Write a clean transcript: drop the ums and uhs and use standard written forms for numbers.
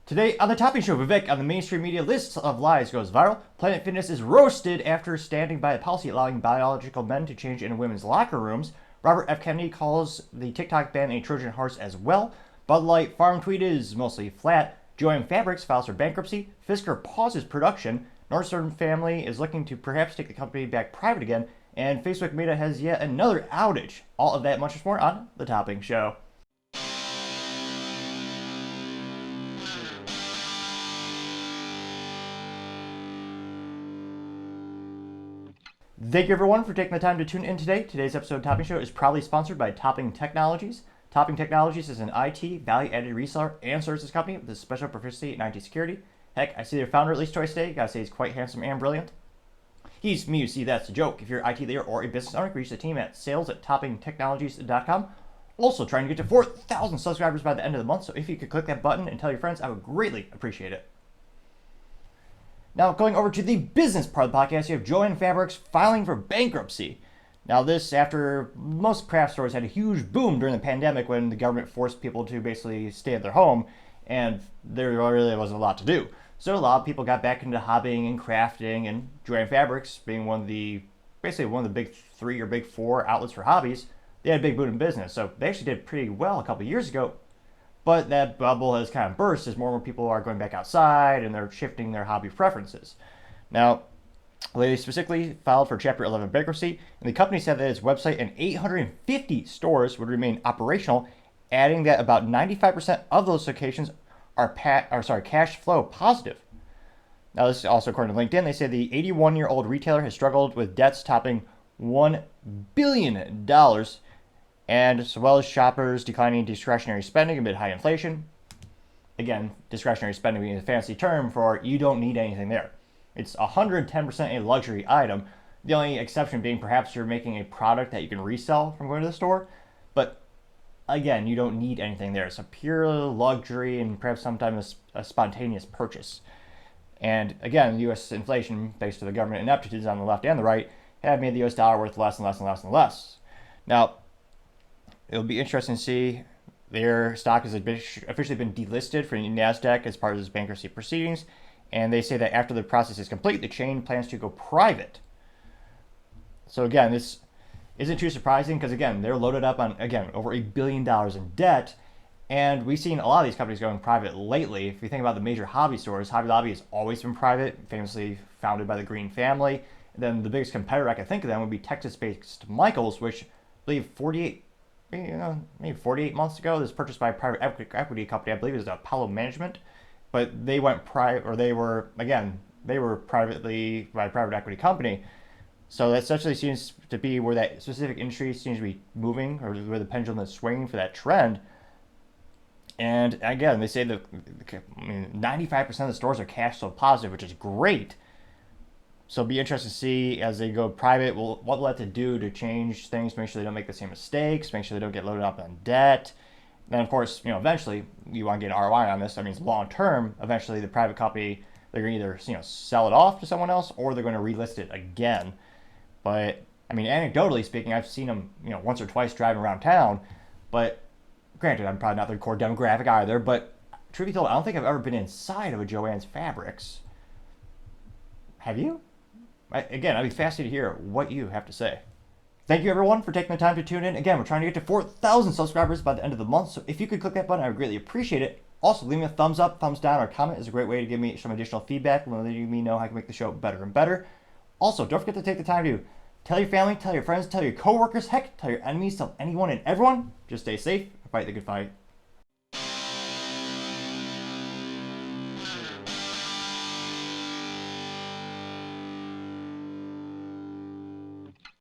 Today on the Topping Show, Vivek on the mainstream media list of lies goes viral. Planet Fitness is roasted after standing by a policy allowing biological men to change into women's locker rooms. Robert F. Kennedy calls the TikTok ban a Trojan horse as well. Bud Light farm tweet is mostly flat. Joann Fabrics files for bankruptcy. Fisker pauses production. Nordstrom family is looking to perhaps take the company back private again. And Facebook Meta has yet another outage. All of that and much more on the Topping Show. Thank you everyone for taking the time to tune in today. Today's episode of Topping Show is proudly sponsored by Topping Technologies. Topping Technologies is an IT value-added reseller and services company with a special proficiency in IT security. Heck, I see their founder at least twice today. Gotta say he's quite handsome and brilliant. He's me, you see, that's a joke. If you're an IT leader or a business owner, reach the team at sales@toppingtechnologies.com. Also trying to get to 4,000 subscribers by the end of the month, so if you could click that button and tell your friends, I would greatly appreciate it. Now, going over to the business part of the podcast, you have Joann Fabrics filing for bankruptcy. Now, this after most craft stores had a huge boom during the pandemic when the government forced people to basically stay at their home, and there really wasn't a lot to do. So a lot of people got back into hobbying and crafting, and Joann Fabrics, being one of the big three or big four outlets for hobbies, they had a big boom in business. So they actually did pretty well a couple of years ago. But that bubble has kind of burst as more and more people are going back outside and they're shifting their hobby preferences. Now, they specifically filed for Chapter 11 bankruptcy, and the company said that its website and 850 stores would remain operational, adding that about 95% of those locations are cash flow positive. Now, this is also according to LinkedIn. They say the 81-year-old retailer has struggled with debts topping $1 billion, and as well as shoppers declining discretionary spending amid high inflation. Again, discretionary spending being a fancy term for you don't need anything there. It's 110% a luxury item. The only exception being perhaps you're making a product that you can resell from going to the store. But again, you don't need anything there. It's a pure luxury and perhaps sometimes a spontaneous purchase. And again, U.S. inflation, thanks to the government ineptitudes on the left and the right, have made the U.S. dollar worth less and less and less and less. Now, it'll be interesting to see. Their stock has officially been delisted from NASDAQ as part of this bankruptcy proceedings, and they say that after the process is complete, the chain plans to go private. So again, this isn't too surprising because again, they're loaded up on, again, over $1 billion in debt, and we've seen a lot of these companies going private lately. If you think about the major hobby stores, Hobby Lobby has always been private, famously founded by the Green family. And then the biggest competitor I can think of them would be Texas-based Michaels, which I believe 48 months ago, this was purchased by a private equity company. I believe it was Apollo Management, but they went private, or they were privately by a private equity company. So that essentially seems to be where that specific industry seems to be moving, or where the pendulum is swinging for that trend. And again, they say that 95% of the stores are cash flow positive, which is great. So it'll be interesting to see as they go private, what will that to do to change things, make sure they don't make the same mistakes, make sure they don't get loaded up on debt. Then of course, eventually you want to get an ROI on this. That means long term, eventually the private company, they're going to either sell it off to someone else or they're going to relist it again. But anecdotally speaking, I've seen them once or twice driving around town. But granted, I'm probably not their core demographic either. But truth be told, I don't think I've ever been inside of a Joann's Fabrics. Have you? Again, I'd be fascinated to hear what you have to say. Thank you everyone for taking the time to tune in. Again, we're trying to get to 4,000 subscribers by the end of the month, so if you could click that button, I would greatly appreciate it. Also, leave me a thumbs up, thumbs down, or comment is a great way to give me some additional feedback, letting me know how I can make the show better and better. Also, don't forget to take the time to tell your family, tell your friends, tell your coworkers, heck, tell your enemies, tell anyone and everyone. Just stay safe and fight the good fight.